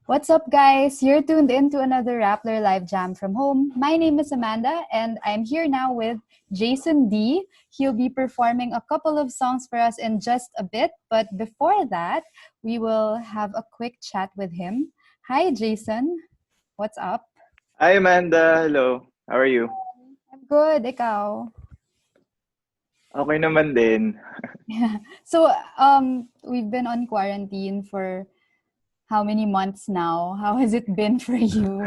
What's up, guys? You're tuned in to another Rappler Live Jam from home. My name is Amanda, and I'm here now with Jason D. He'll be performing a couple of songs for us in just a bit, but before that, we will have a quick chat with him. Hi, Jason. What's up? Hi Amanda, hello. How are you? I'm good. Ikaw? Okay naman din. Yeah. So, we've been on quarantine for how many months now? How has it been for you?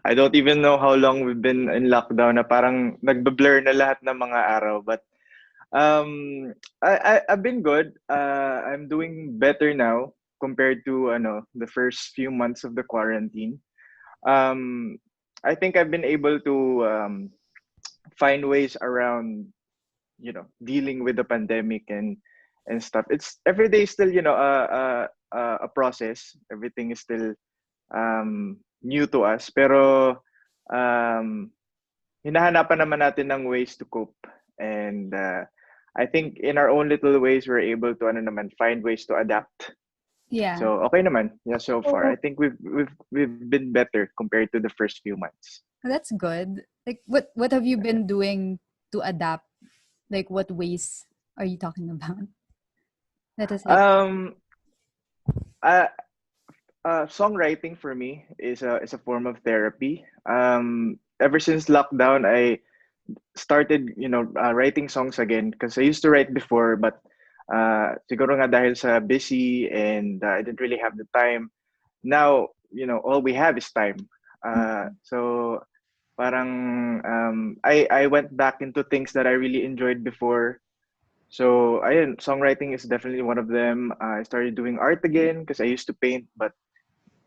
I don't even know how long we've been in lockdown na parang nagbe-blur na lahat ng mga araw. But I've been good. I'm doing better now compared to the first few months of the quarantine. Um, I think I've been able to find ways around dealing with the pandemic and stuff. It's every day still a process. Everything is still new to us, pero um hinahanapan naman natin ng ways to cope. And I think in our own little ways we're able to find ways to adapt. Yeah. So okay naman, yeah, so far I So, think we've been better compared to the first few months. that's good. Like, what have you been doing to adapt? Like, what ways are you talking about? Let us like, um uh, Songwriting for me is a form of therapy. Ever since lockdown, I started, writing songs again because I used to write before, but siguro nga dahil sa busy and I didn't really have the time. Now, all we have is time. So parang I went back into things that I really enjoyed before. So ayun, songwriting is definitely one of them. I started doing art again because I used to paint, but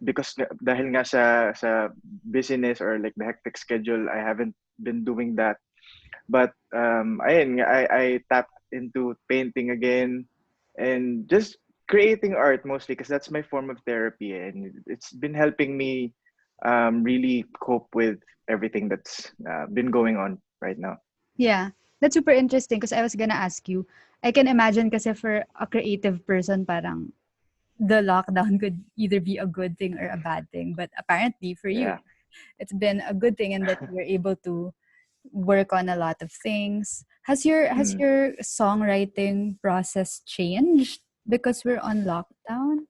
dahil nga sa busyness or like the hectic schedule, I haven't been doing that. But ayun, I tapped into painting again and just creating art mostly because that's my form of therapy, and it's been helping me really cope with everything that's been going on right now. yeah, that's super interesting because I was gonna ask you. I can imagine kasi for a creative person, parang the lockdown could either be a good thing or a bad thing. But apparently for you, Yeah. it's been a good thing in that you're able to work on a lot of things. Has Mm. your songwriting process changed because we're on lockdown?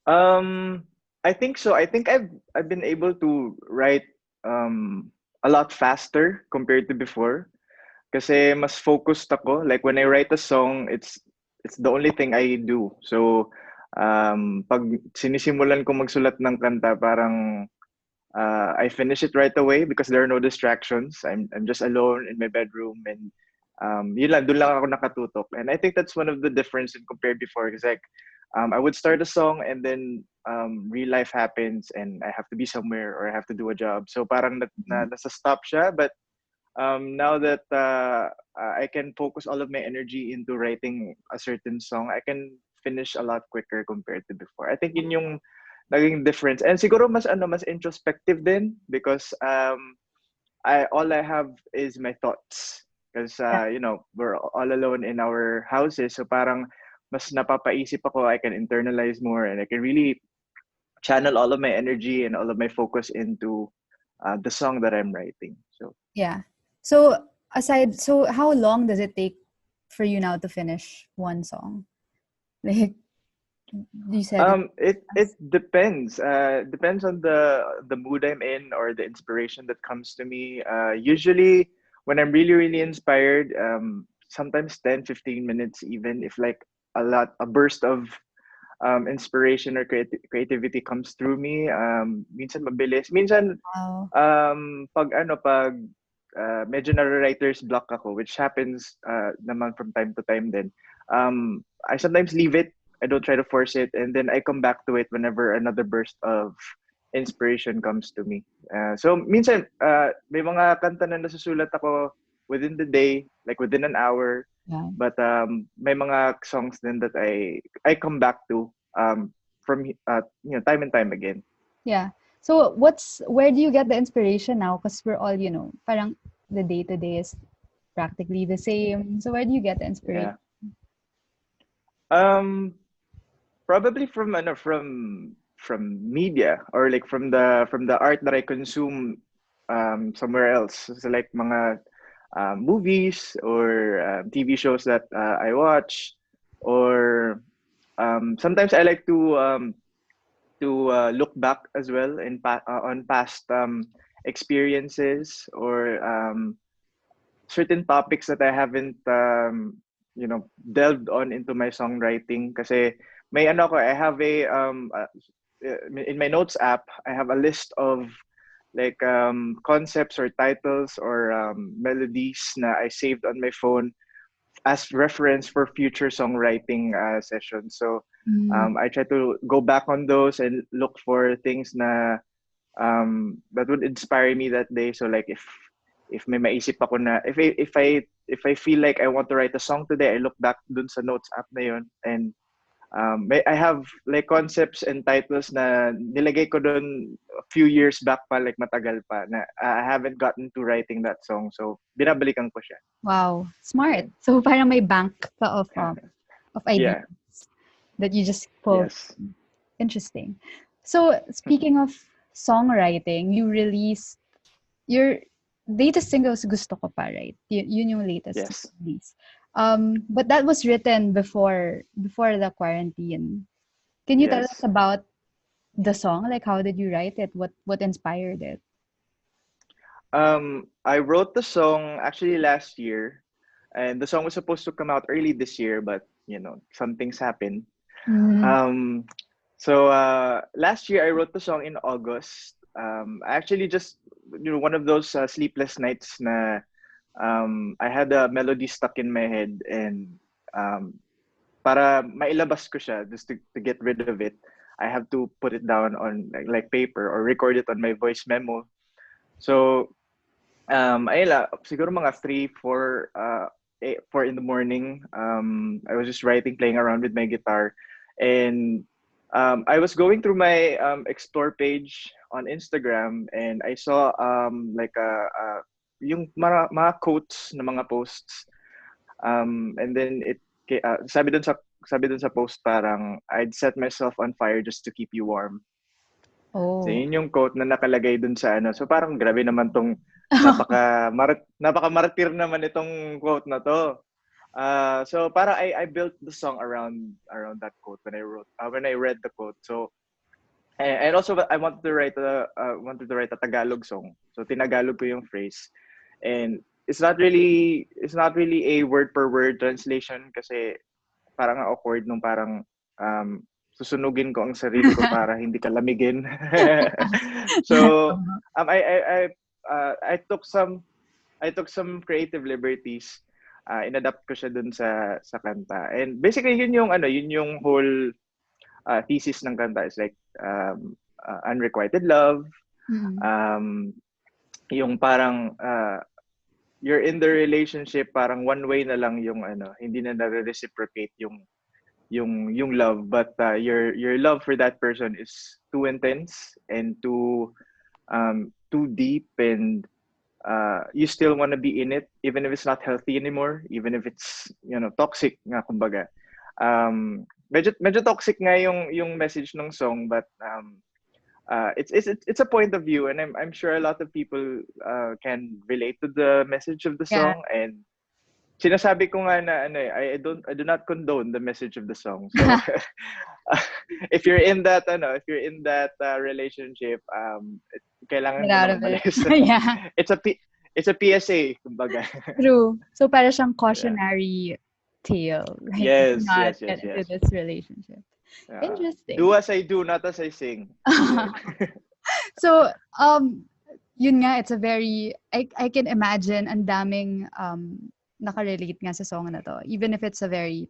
Um, I think so. I think I've been able to write um a lot faster compared to before. Kasi mas focused ako. Like when I write a song, it's the only thing I do. So pag sinisimulan ko magsulat ng kanta, parang I finish it right away because there are no distractions. I'm just alone in my bedroom, and yun lang, doon lang ako nakatutok. And I think that's one of the difference in compared before. Because like I would start a song and then real life happens and I have to be somewhere or I have to do a job. So parang nasa stop siya. But now that I can focus all of my energy into writing a certain song, I can finish a lot quicker compared to before. I think yun yung naging difference. And siguro mas introspective din because I all I have is my thoughts. Because we're all alone in our houses, so parang mas napapaisip ako. I can internalize more and I can really channel all of my energy and all of my focus into the song that I'm writing. So Yeah. So so how long does it take for you now to finish one song? Like you said it. it depends. Depends on the mood I'm in or the inspiration that comes to me. Usually when I'm really inspired, sometimes 10-15 minutes, even if like a burst of inspiration or creativity comes through me. Minsan mabilis, minsan Wow. pag medyo na writer's block ako, which happens naman from time to time din. I sometimes leave it. I don't try to force it, and then I come back to it whenever another burst of inspiration comes to me. So minsan may mga kanta na nasusulat ako within the day, like within an hour. Yeah. But may mga songs then that I come back to from time and time again. Yeah. So where do you get the inspiration now? Because we're all, parang the day to day is practically the same. So where do you get the inspiration? Yeah. Um Probably from media, or like from the art that I consume somewhere else. So like mga movies or TV shows that I watch, or sometimes I like to look back as well on past experiences, or certain topics that I haven't delved on into my songwriting. Kasi may ano ko, I have in my notes app, I have a list of like concepts or titles or melodies na I saved on my phone as reference for future songwriting sessions. So Mm. I try to go back on those and look for things na that would inspire me that day. So like if may maisip ako na if I feel like I want to write a song today, I look back dun sa notes app na yun, and I have like concepts and titles na nilagay ko dun a few years back pa, like matagal pa na I haven't gotten to writing that song. So binabalikan ko siya. Wow, smart. Yun. So parang may bank ka of ideas Yeah. that you just pull. Yes. Interesting. So speaking of songwriting, you released your latest single is Gusto Ko Pa, right? Yun yung latest Yes. release. But that was written before the quarantine. Can you tell us Yes. about the song? Like how did you write it? What inspired it? I wrote the song actually last year, and the song was supposed to come out early this year, but some things happened. Mm. Um, last year I wrote the song in August. I actually just one of those sleepless nights na I had a melody stuck in my head, and para mailabas ko siya, just to get rid of it, I have to put it down on like paper or record it on my voice memo. So ayun lang, siguro mga 3, 4, 4 in the morning, I was just writing, playing around with my guitar. And I was going through my explore page on Instagram, and I saw like yung mga quotes na mga posts. And then sabi dun sa post, parang I'd set myself on fire just to keep you warm. So Oh. yun yung quote na nakalagay dun sa ano. So parang grabe naman tong napaka martir naman itong quote na to. So para I built the song around that quote when I read the quote. So and also I wanted to write a Tagalog song. So tinagalog ko yung phrase. And it's not really a word per word translation, kasi parang awkward nung parang susunugin ko ang sarili ko para hindi ka lamigin. So I took some creative liberties. Inadapt ko siya dun sa kanta. And basically yun yung whole thesis ng kanta, is like unrequited love. Mm. Um, yung parang you're in the relationship, parang one way na lang yung hindi na nare-reciprocate yung love, but your love for that person is too intense and too deep, and you still want to be in it even if it's not healthy anymore, even if it's toxic nga kumbaga. Medyo toxic nga yung message ng song, but it's a point of view, and I'm sure a lot of people can relate to the message of the Yeah. song. And sinasabi ko nga na I do not condone the message of the song. So if you're in that relationship, kailangan Get mo out nang of it. umalis. Yeah. It's a PSA kumbaga. True. So para siyang Yeah. cautionary tale. Like do Yes, not yes, yes, get into yes. this relationship. Interesting. Do as I do, not as I sing. Yun. So, yun nga, it's a very, I can imagine ang daming nakarelate nga sa song na to. Even if it's a very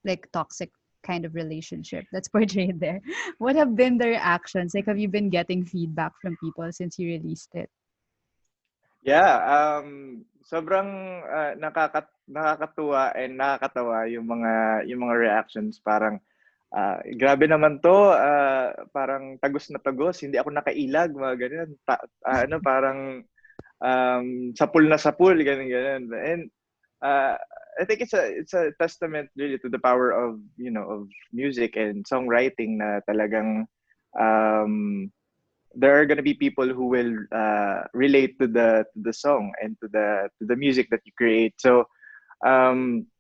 like toxic kind of relationship that's portrayed there. What have been the reactions? Like, have you been getting feedback from people since you released it? Yeah, sobrang nakakatuwa and nakakatawa yung mga reactions. Parang grabe naman to, parang tagos na tagos, hindi ako nakailag, mga ganyan. Parang sapul na sapul, ganyan ganyan. And uh, I think it's a testament really to the power of of music and songwriting na talagang um, there are gonna be people who will relate to the song and to the music that you create. So um,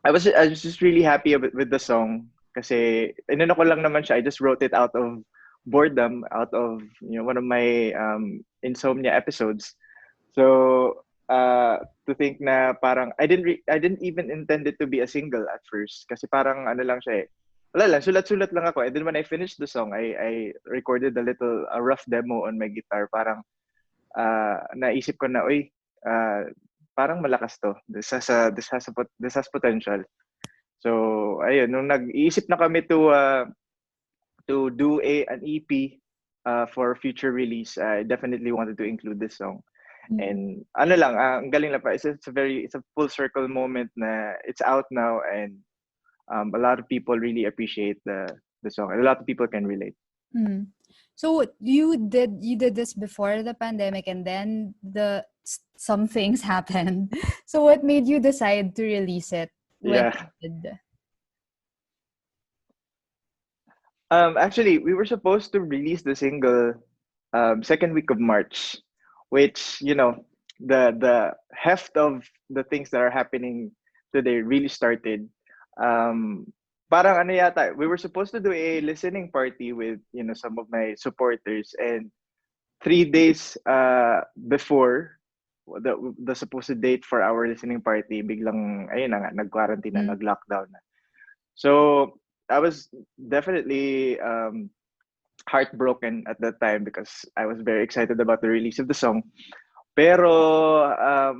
I was just really happy with the song kasi inano ko lang naman siya. I just wrote it out of boredom, out of one of my insomnia episodes. So to think na parang I didn't even intend it to be a single at first kasi parang ano lang siya eh. Wala lang, sulat-sulat lang ako. And then when I finished the song, I recorded a rough demo on my guitar. Parang naisip ko na, uy, parang malakas to. This has potential. So, ayun, nung nag-iisip na kami to do an EP for future release, I definitely wanted to include this song. Mm. And ano lang, ang galing lang pa. It's a full circle moment na it's out now and a lot of people really appreciate the song. And a lot of people can relate. Mm. So you did this before the pandemic, and then some things happened. So what made you decide to release it when Yeah. you did? Actually, we were supposed to release the single second week of March, which the heft of the things that are happening today really started. Um, Parang ano yata, we were supposed to do a listening party with some of my supporters, and 3 days before the supposed date for our listening party, biglang ayun na nga, nag-quarantine na, Mm. nag-lockdown na. So I was definitely heartbroken at that time because I was very excited about the release of the song. Pero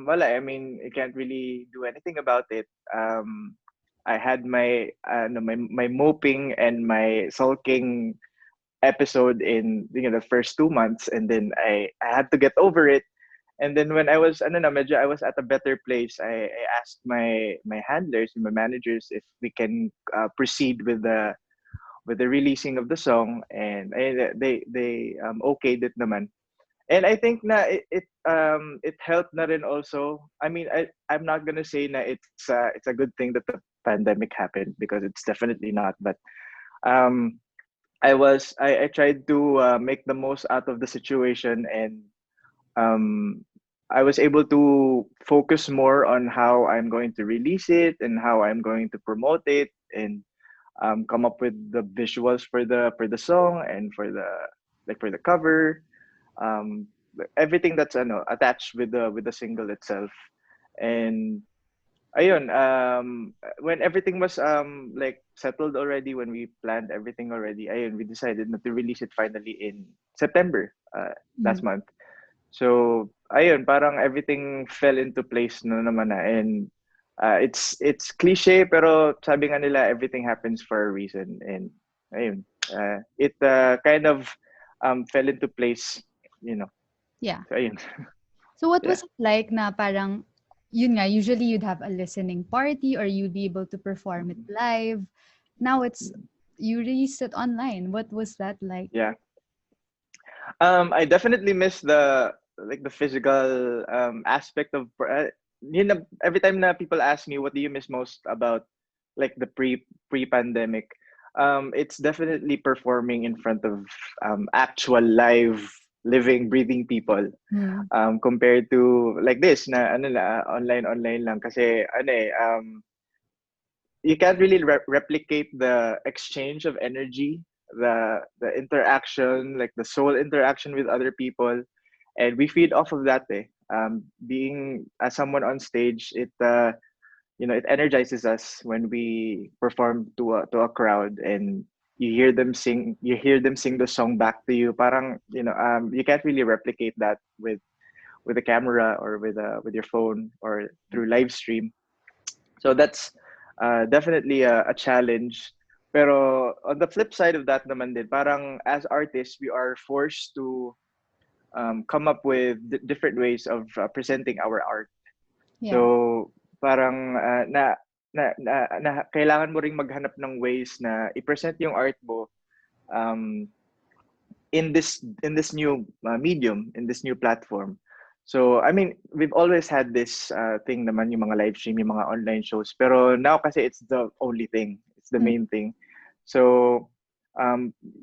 wala, I mean, I can't really do anything about it. I had my moping and my sulking episode in the first 2 months, and then I had to get over it. And then when I was ano na, medyo I was at a better place, I asked my handlers and my managers if we can proceed with the releasing of the song, and they okayed it naman. And I think na it helped na rin also. I mean, I'm not gonna say na it's a good thing that the pandemic happened, because it's definitely not. But um, I tried to make the most out of the situation, and um, I was able to focus more on how I'm going to release it and how I'm going to promote it, and come up with the visuals for the song and for the cover, um, everything that's attached with the single itself. And ayun, when everything was like settled already, when we planned everything already, ayun, we decided not to release it finally in September last Mm. month. So ayun, parang everything fell into place na naman na. And it's cliche, pero sabi nga nila, everything happens for a reason. And ayun, it kind of fell into place, you know. Yeah. So ayun. So what Yeah. was it like na parang yun nga, usually you'd have a listening party or you'd be able to perform it live. Now it's you release it online. What was that like? Yeah. I definitely miss the physical aspect of every time na people ask me what do you miss most about like the pre-pandemic, it's definitely performing in front of actual live living breathing people, Mm. compared to like this na ano na online lang kasi you can't really replicate the exchange of energy, the interaction, like the soul interaction with other people, and we feed off of that. Being as someone on stage, it energizes us when we perform to a crowd, and you hear them sing the song back to you. Parang you can't really replicate that with a camera or with your phone or through live stream. So that's definitely a challenge. Pero on the flip side of that naman din, parang as artists, we are forced to come up with different ways of presenting our art. Yeah. So parang na kailangan mo ring maghanap ng ways na i-present yung art mo um, in this new medium, in this new platform. So, I mean, we've always had this thing naman, yung mga live stream, yung mga online shows. Pero now kasi it's the only thing. It's the Mm. main thing. So,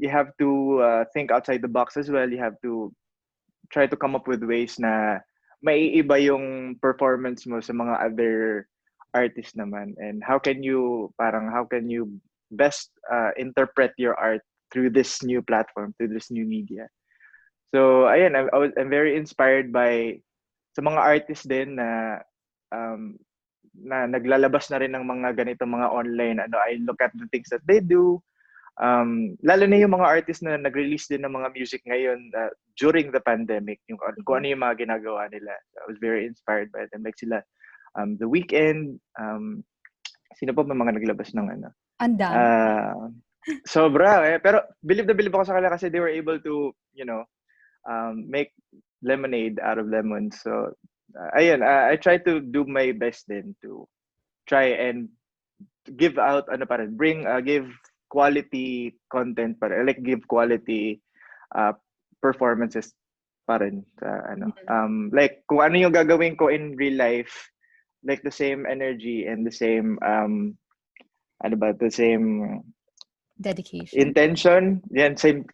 you have to think outside the box as well. You have to try to come up with ways na maiiba yung performance mo sa mga other artists naman. And how can you best interpret your art through this new platform, through this new media. So, ayun, I'm very inspired by sa mga artists din um, na naglalabas na rin ng mga ganitong mga online. I look at the things that they do. Lalo na yung mga artists na nag-release din ng mga music ngayon during the pandemic, yung kung ano yung mga ginagawa nila. So, I was very inspired by them. Like sila, The Weeknd, sino pa ba mga naglabas ng ano? Ang dami. Sobra eh. Pero believe na believe ako sa kanila kasi they were able to, make lemonade out of lemons. So, ayun, I try to do my best then to try and give out, give quality content pa rin, like give quality performances pa rin sa like kung ano yung gagawin ko in real life, like the same energy and the same the same Dedication. intention, yan, same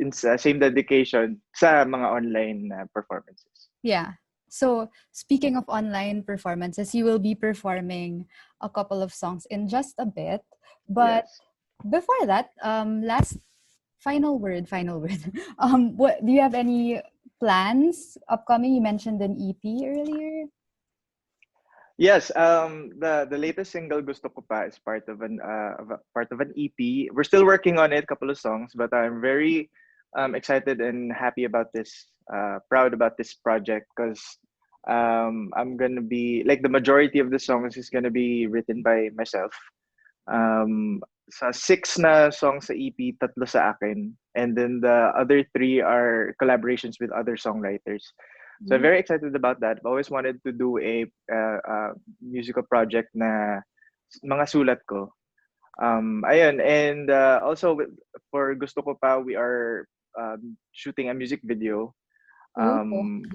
dedication sa mga online performances. Yeah. So, speaking of online performances, you will be performing a couple of songs in just a bit. But Yes. before that, last final word. What do you have any plans upcoming? You mentioned an EP earlier. Yes, the latest single Gusto Ko Pa is part of an EP. We're still working on it, couple of songs, but I'm very excited and happy about this, proud about this project because I'm gonna be like the majority of the songs is gonna be written by myself. Sa 6 na songs sa EP, 3 sa akin, and then the other 3 are collaborations with other songwriters. So I'm very excited about that. I've always wanted to do a musical project na mga sulat ko. Ayun, and also for Gusto Ko Pa, we are shooting a music video.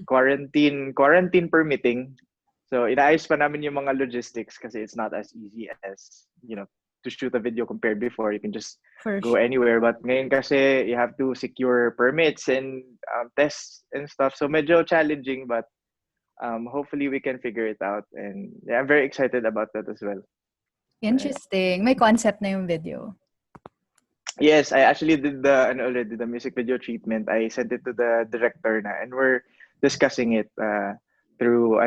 Quarantine permitting. So inaayos pa namin yung mga logistics kasi it's not as easy as, to shoot a video compared before. You can just go anywhere. But ngayon kasi you have to secure permits and tests and stuff. So medyo challenging, but hopefully we can figure it out. And yeah, I'm very excited about that as well. Interesting. May concept na yung video. Yes, I actually did the music video treatment. I sent it to the director na, and we're discussing it through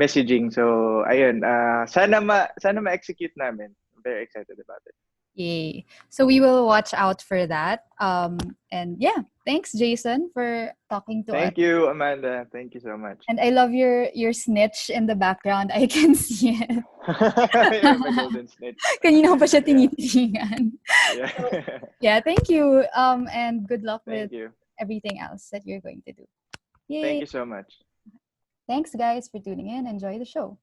messaging. So ayun, sana ma-execute namin. I'm very excited about it. Yay. So we will watch out for that. And yeah, thanks Jason for talking to us. Thank you, Amanda. Thank you so much. And I love your snitch in the background. I can see it. You're my golden snitch. Kanina ko pa siya tinitingan. Yeah. So, yeah, thank you. And good luck with you. everything else that you're going to do. Yay. Thank you so much. Thanks guys for tuning in. Enjoy the show.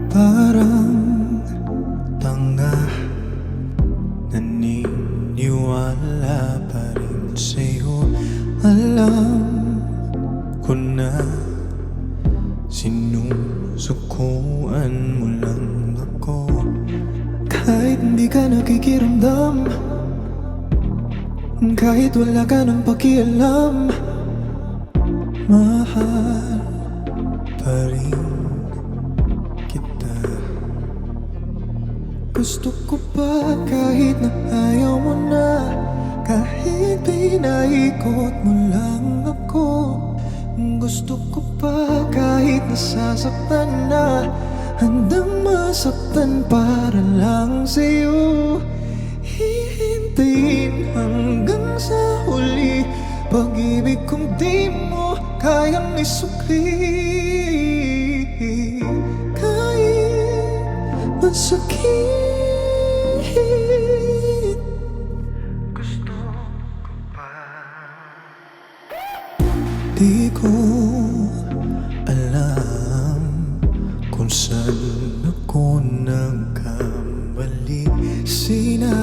Parang tanga, naniniwala pa rin sa'yo. Alam ko na sinusukuan mo lang ako. Kahit hindi ka nakikiramdam, kahit wala ka ng pakialam, mahal pa rin. Gusto ko pa kahit na ayaw mo na, kahit pinaikot mo lang ako. Gusto ko pa kahit nasasaktan na, handang masaktan para lang sa'yo. Hihintayin hanggang sa huli, pag-ibig kong di mo kayang isukli. Kahit masakit, saan ako nagkamali? Sinasaktan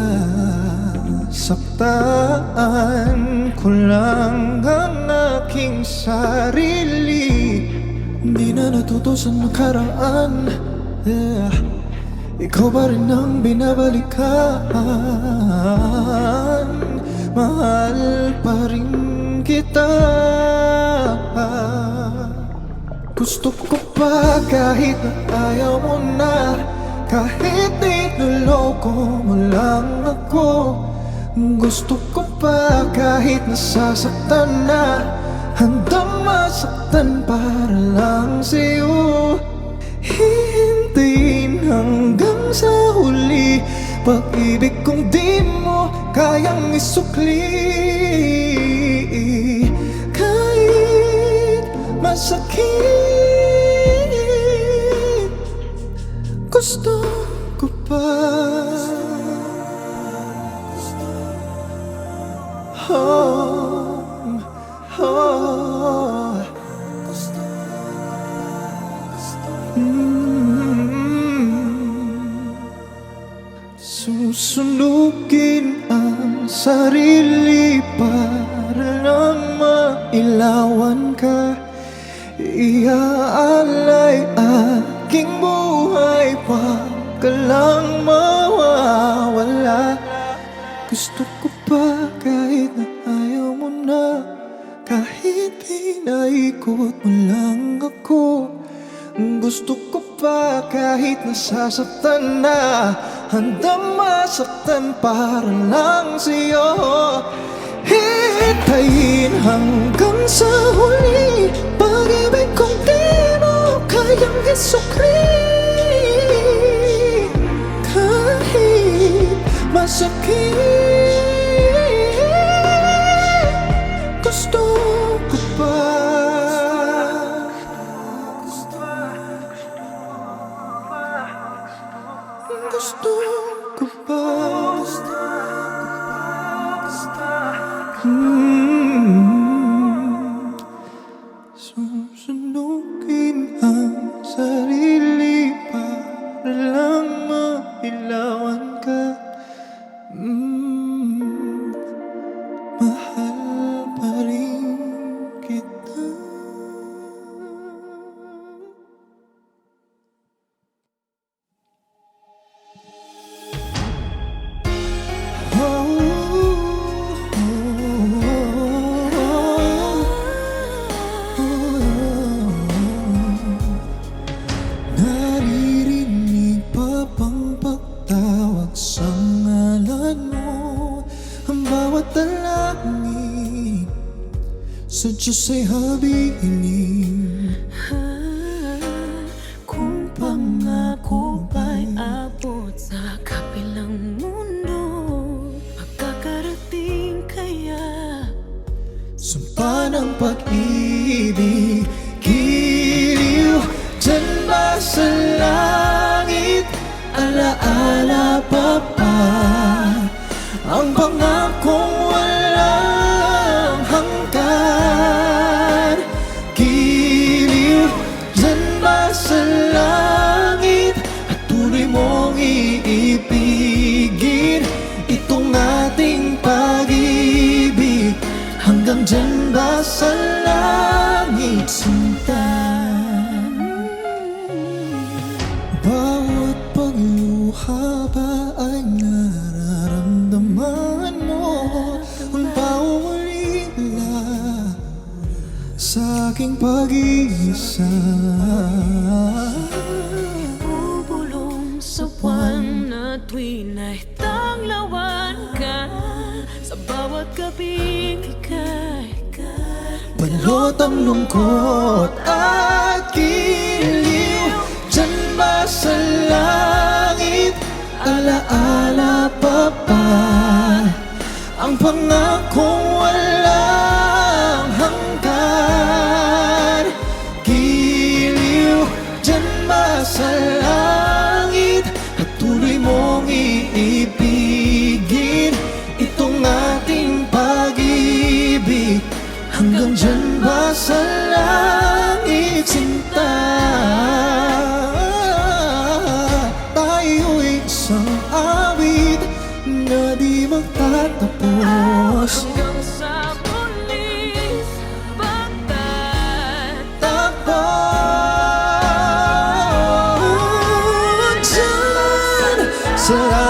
ko lang ang aking sarili. Di na natuto sa nakaraan, yeah. Ikaw pa rin ang binabalikan. Mahal pa rin kita. Gusto ko pa kahit na ayaw mo na, kahit niloloko mo lang ako. Gusto ko pa kahit nasasaktan na, handang masaktan para lang sa'yo. Hihintayin hanggang sa huli, pag-ibig kong di mo kayang isukli. Kahit masakit, gusto ko pa. Oh, oh. Susunugin ang sarili para lang mailawan ka. Iaalay aking buhay, wag ka lang mawawala. Gusto ko pa kahit na ayaw mo na, kahit inaikot mo lang ako. Gusto ko pa kahit nasasaktan na, handang masaktan para lang sa'yo. Hihintayin hanggang sa huli, pag-ibig kong di mo kayang isukli. Kahit masakit, gusto ko pa. Gusto ko pa. Susunugin ang sarili para lang mailawan ka. Mahal pa rin kita. Naririnig pa bang pagtawag sa ngalan mo? Ang bawat dalangin sa Diyos ay habilin. Kung pangako ba'y abot sa kabilang mundo, makakarating kaya? Sumpa ng pag-ibig, giliw dyan ba sa langit? Alaala pa ba ang pangakong walang hanggan? Giliw dyan ba sa langit? At tuloy mong iibigin itong ating pag-ibig. Hanggang dyan ba sa langit, sinta? Bawat pagluha ba ay nararamdaman mo? Ang pauwalila sa aking pag-iisa. Bubulong sa buwan na tuwi na tanglawan ka. Sa bawat gabing ika'y Balot ang lungkot at giliw dyan ba sa langit? Alaala pa ba ang pangakong walang hanggan? Giliw dyan ba sa langit? At tuloy mong iibigin itong ating pag-ibig. Hanggang dyan ba sa langit, sinta? magtatapos. Hanggang sa muli Takbo dyan sa